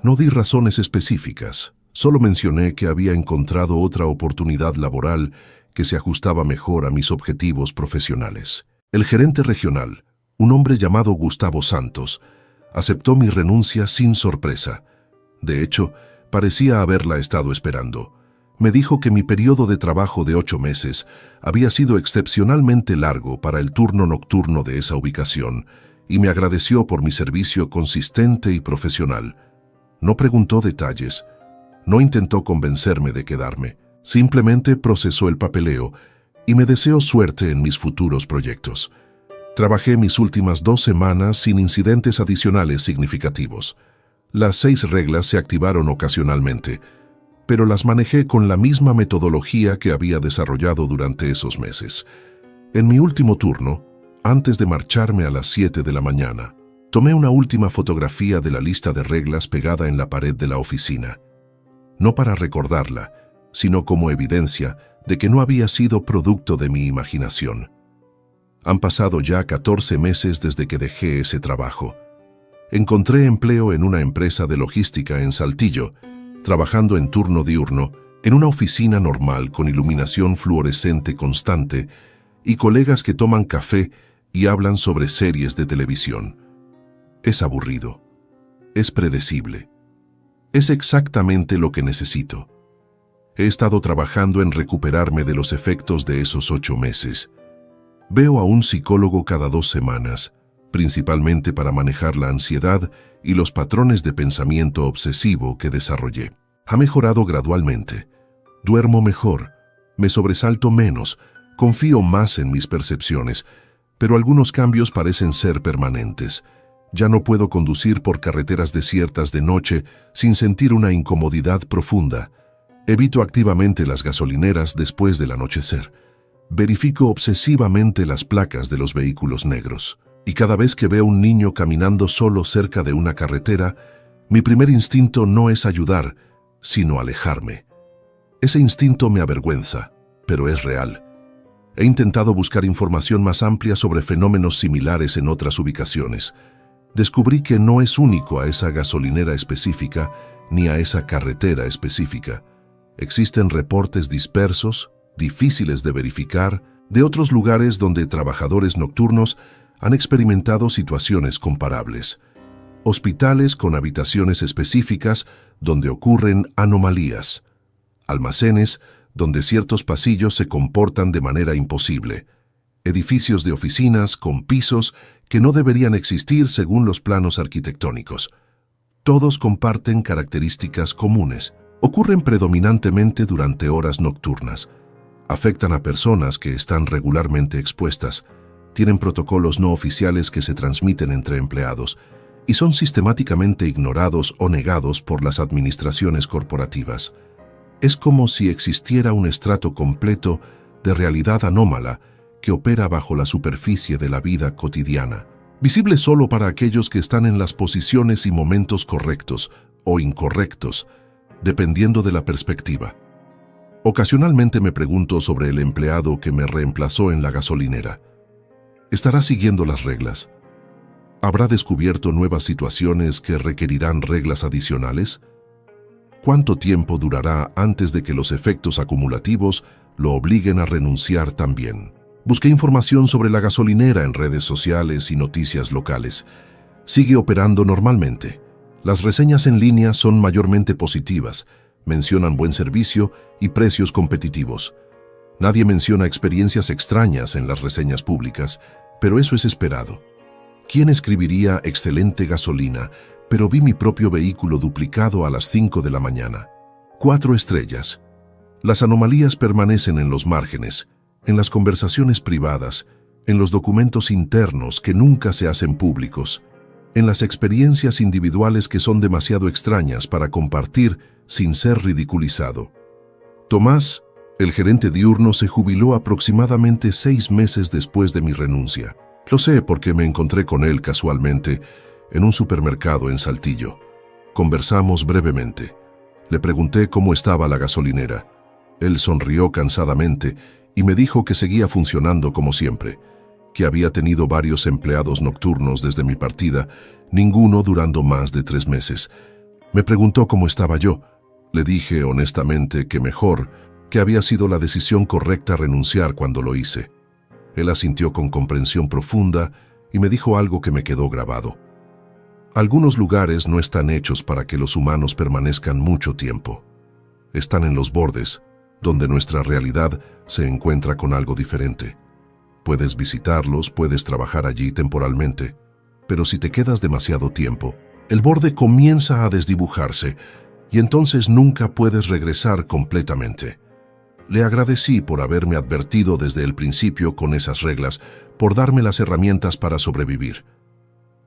S1: No di razones específicas, solo mencioné que había encontrado otra oportunidad laboral que se ajustaba mejor a mis objetivos profesionales. El gerente regional, un hombre llamado Gustavo Santos, aceptó mi renuncia sin sorpresa. De hecho, parecía haberla estado esperando. Me dijo que mi periodo de trabajo de 8 meses había sido excepcionalmente largo para el turno nocturno de esa ubicación y me agradeció por mi servicio consistente y profesional. No preguntó detalles, no intentó convencerme de quedarme. Simplemente procesó el papeleo y me deseó suerte en mis futuros proyectos. Trabajé mis últimas 2 semanas sin incidentes adicionales significativos. Las 6 reglas se activaron ocasionalmente, pero las manejé con la misma metodología que había desarrollado durante esos meses. En mi último turno, antes de marcharme a las 7 de la mañana, tomé una última fotografía de la lista de reglas pegada en la pared de la oficina. No para recordarla, sino como evidencia de que no había sido producto de mi imaginación. Han pasado ya 14 meses desde que dejé ese trabajo. Encontré empleo en una empresa de logística en Saltillo, trabajando en turno diurno, En una oficina normal con iluminación fluorescente constante y colegas que toman café y hablan sobre series de televisión. Es aburrido. Es predecible. Es exactamente lo que necesito. He estado trabajando en recuperarme de los efectos de esos 8 meses. Veo a un psicólogo cada 2 semanas, principalmente para manejar la ansiedad y los patrones de pensamiento obsesivo que desarrollé. Ha mejorado gradualmente. Duermo mejor, me sobresalto menos, confío más en mis percepciones, pero algunos cambios parecen ser permanentes. Ya no puedo conducir por carreteras desiertas de noche sin sentir una incomodidad profunda. Evito activamente las gasolineras después del anochecer. Verifico obsesivamente las placas de los vehículos negros. Y cada vez que veo un niño caminando solo cerca de una carretera, mi primer instinto no es ayudar, sino alejarme. Ese instinto me avergüenza, pero es real. He intentado buscar información más amplia sobre fenómenos similares en otras ubicaciones. Descubrí que no es único a esa gasolinera específica ni a esa carretera específica. Existen reportes dispersos, difíciles de verificar, de otros lugares donde trabajadores nocturnos han experimentado situaciones comparables. Hospitales con habitaciones específicas donde ocurren anomalías. Almacenes donde ciertos pasillos se comportan de manera imposible. Edificios de oficinas con pisos que no deberían existir según los planos arquitectónicos. Todos comparten características comunes. Ocurren predominantemente durante horas nocturnas. Afectan a personas que están regularmente expuestas. Tienen protocolos no oficiales que se transmiten entre empleados y son sistemáticamente ignorados o negados por las administraciones corporativas. Es como si existiera un estrato completo de realidad anómala que opera bajo la superficie de la vida cotidiana, visible solo para aquellos que están en las posiciones y momentos correctos o incorrectos, dependiendo de la perspectiva. Ocasionalmente me pregunto sobre el empleado que me reemplazó en la gasolinera. ¿Estará siguiendo las reglas? ¿Habrá descubierto nuevas situaciones que requerirán reglas adicionales? ¿Cuánto tiempo durará antes de que los efectos acumulativos lo obliguen a renunciar también? Busqué información sobre la gasolinera en redes sociales y noticias locales. Sigue operando normalmente. Las reseñas en línea son mayormente positivas, mencionan buen servicio y precios competitivos. Nadie menciona experiencias extrañas en las reseñas públicas, pero eso es esperado. ¿Quién escribiría excelente gasolina, pero vi mi propio vehículo duplicado a las 5 de la mañana? 4 estrellas. Las anomalías permanecen en los márgenes, en las conversaciones privadas, en los documentos internos que nunca se hacen públicos, en las experiencias individuales que son demasiado extrañas para compartir sin ser ridiculizado. Tomás, el gerente diurno, se jubiló aproximadamente 6 meses después de mi renuncia. Lo sé porque me encontré con él casualmente en un supermercado en Saltillo. Conversamos brevemente. Le pregunté cómo estaba la gasolinera. Él sonrió cansadamente y me dijo que seguía funcionando como siempre, que había tenido varios empleados nocturnos desde mi partida, ninguno durando más de 3 meses. Me preguntó cómo estaba yo. Le dije honestamente que mejor, que había sido la decisión correcta renunciar cuando lo hice. Él asintió con comprensión profunda y me dijo algo que me quedó grabado. Algunos lugares no están hechos para que los humanos permanezcan mucho tiempo. Están en los bordes, donde nuestra realidad se encuentra con algo diferente. Puedes visitarlos, puedes trabajar allí temporalmente, pero si te quedas demasiado tiempo, el borde comienza a desdibujarse y entonces nunca puedes regresar completamente. Le agradecí por haberme advertido desde el principio con esas reglas, por darme las herramientas para sobrevivir.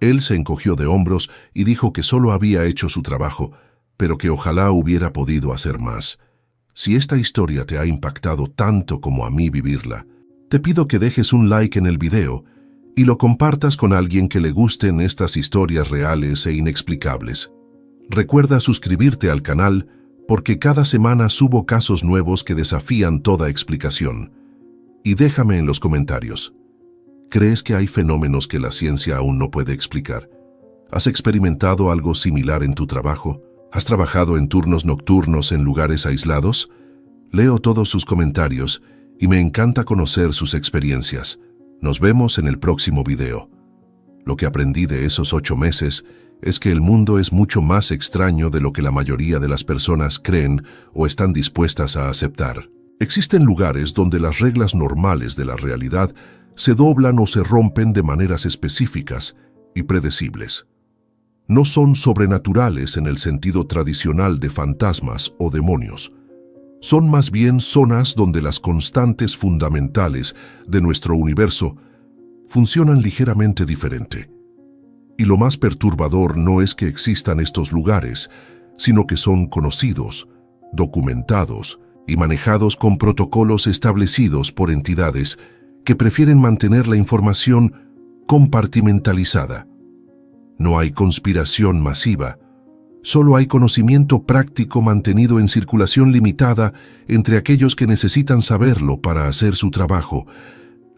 S1: Él se encogió de hombros y dijo que solo había hecho su trabajo, pero que ojalá hubiera podido hacer más. Si esta historia te ha impactado tanto como a mí vivirla, te pido que dejes un like en el video y lo compartas con alguien que le gusten estas historias reales e inexplicables. Recuerda suscribirte al canal porque cada semana subo casos nuevos que desafían toda explicación. Y déjame en los comentarios. ¿Crees que hay fenómenos que la ciencia aún no puede explicar? ¿Has experimentado algo similar en tu trabajo? ¿Has trabajado en turnos nocturnos en lugares aislados? Leo todos sus comentarios y me encanta conocer sus experiencias. Nos vemos en el próximo video. Lo que aprendí de esos 8 meses es que el mundo es mucho más extraño de lo que la mayoría de las personas creen o están dispuestas a aceptar. Existen lugares donde las reglas normales de la realidad se doblan o se rompen de maneras específicas y predecibles. No son sobrenaturales en el sentido tradicional de fantasmas o demonios. Son más bien zonas donde las constantes fundamentales de nuestro universo funcionan ligeramente diferente. Y lo más perturbador no es que existan estos lugares, sino que son conocidos, documentados y manejados con protocolos establecidos por entidades que prefieren mantener la información compartimentalizada. No hay conspiración masiva, solo hay conocimiento práctico mantenido en circulación limitada entre aquellos que necesitan saberlo para hacer su trabajo.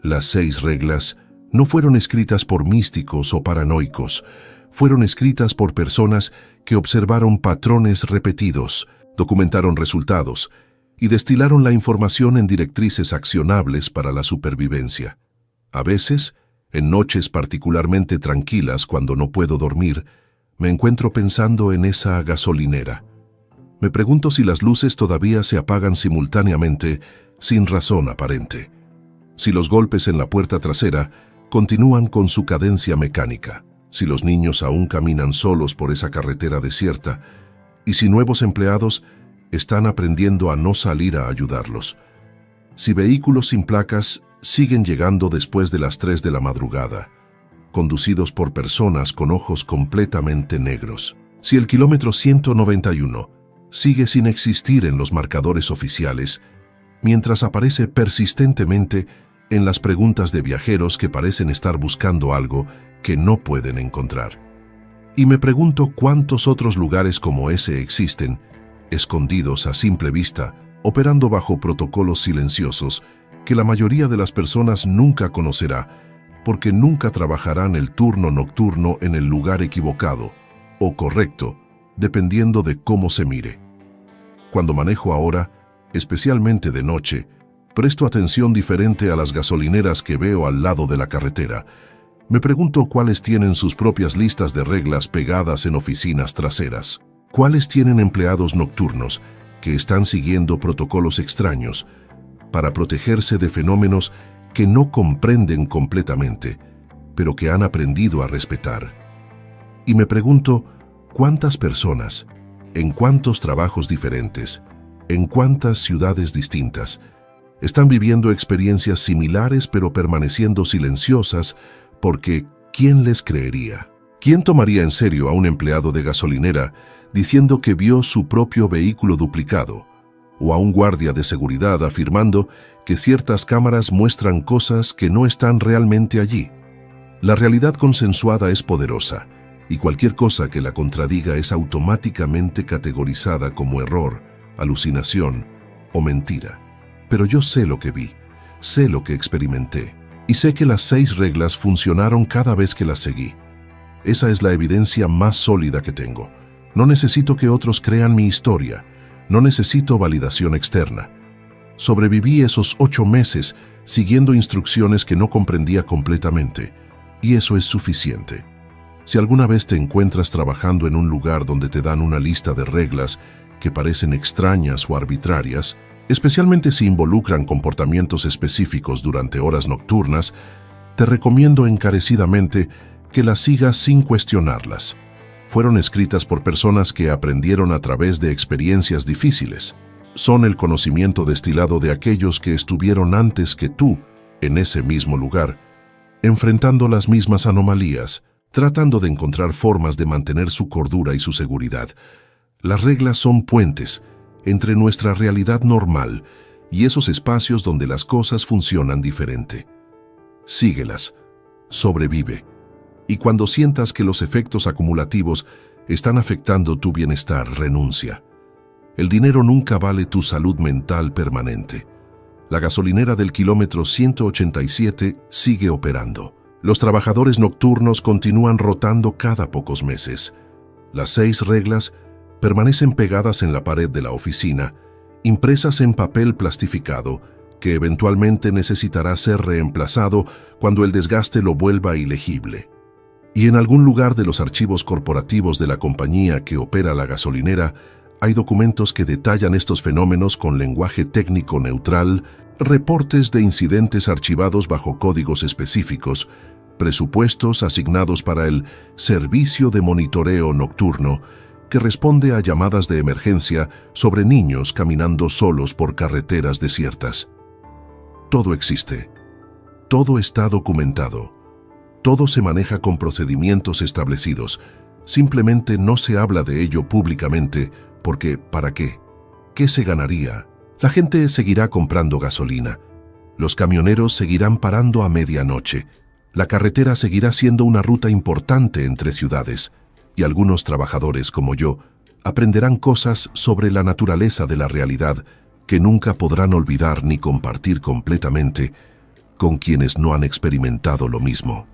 S1: Las 6 reglas no fueron escritas por místicos o paranoicos, fueron escritas por personas que observaron patrones repetidos, documentaron resultados y destilaron la información en directrices accionables para la supervivencia. A veces, en noches particularmente tranquilas cuando no puedo dormir, me encuentro pensando en esa gasolinera. Me pregunto si las luces todavía se apagan simultáneamente sin razón aparente, si los golpes en la puerta trasera continúan con su cadencia mecánica, si los niños aún caminan solos por esa carretera desierta y si nuevos empleados están aprendiendo a no salir a ayudarlos, si vehículos sin placas siguen llegando después de las 3 de la madrugada, conducidos por personas con ojos completamente negros, si el kilómetro 191 sigue sin existir en los marcadores oficiales, mientras aparece persistentemente en las preguntas de viajeros que parecen estar buscando algo que no pueden encontrar. Y me pregunto cuántos otros lugares como ese existen, escondidos a simple vista, operando bajo protocolos silenciosos que la mayoría de las personas nunca conocerá, porque nunca trabajarán el turno nocturno en el lugar equivocado o correcto, dependiendo de cómo se mire. Cuando manejo ahora, especialmente de noche, presto atención diferente a las gasolineras que veo al lado de la carretera. Me pregunto cuáles tienen sus propias listas de reglas pegadas en oficinas traseras. ¿Cuáles tienen empleados nocturnos que están siguiendo protocolos extraños para protegerse de fenómenos que no comprenden completamente, pero que han aprendido a respetar? Y me pregunto cuántas personas, en cuántos trabajos diferentes, en cuántas ciudades distintas, están viviendo experiencias similares pero permaneciendo silenciosas porque ¿quién les creería? ¿Quién tomaría en serio a un empleado de gasolinera diciendo que vio su propio vehículo duplicado? ¿O a un guardia de seguridad afirmando que ciertas cámaras muestran cosas que no están realmente allí? La realidad consensuada es poderosa, y cualquier cosa que la contradiga es automáticamente categorizada como error, alucinación o mentira. Pero yo sé lo que vi, sé lo que experimenté, y sé que las 6 reglas funcionaron cada vez que las seguí. Esa es la evidencia más sólida que tengo. No necesito que otros crean mi historia, no necesito validación externa. Sobreviví esos 8 meses siguiendo instrucciones que no comprendía completamente, y eso es suficiente. Si alguna vez te encuentras trabajando en un lugar donde te dan una lista de reglas que parecen extrañas o arbitrarias, especialmente si involucran comportamientos específicos durante horas nocturnas, te recomiendo encarecidamente que las sigas sin cuestionarlas. Fueron escritas por personas que aprendieron a través de experiencias difíciles. Son el conocimiento destilado de aquellos que estuvieron antes que tú, en ese mismo lugar, enfrentando las mismas anomalías, tratando de encontrar formas de mantener su cordura y su seguridad. Las reglas son puentes entre nuestra realidad normal y esos espacios donde las cosas funcionan diferente. Síguelas, sobrevive, y cuando sientas que los efectos acumulativos están afectando tu bienestar, renuncia. El dinero nunca vale tu salud mental permanente. La gasolinera del kilómetro 187 sigue operando. Los trabajadores nocturnos continúan rotando cada pocos meses. Las 6 reglas permanecen pegadas en la pared de la oficina impresas en papel plastificado, que eventualmente necesitará ser reemplazado cuando el desgaste lo vuelva ilegible. Y en algún lugar de los archivos corporativos de la compañía que opera la gasolinera, hay documentos que detallan estos fenómenos con lenguaje técnico neutral, reportes de incidentes archivados bajo códigos específicos, presupuestos asignados para el servicio de monitoreo nocturno, que responde a llamadas de emergencia sobre niños caminando solos por carreteras desiertas. Todo existe. Todo está documentado. Todo se maneja con procedimientos establecidos. Simplemente no se habla de ello públicamente porque, ¿para qué? ¿Qué se ganaría? La gente seguirá comprando gasolina. Los camioneros seguirán parando a medianoche. La carretera seguirá siendo una ruta importante entre ciudades. Y algunos trabajadores como yo aprenderán cosas sobre la naturaleza de la realidad que nunca podrán olvidar ni compartir completamente con quienes no han experimentado lo mismo.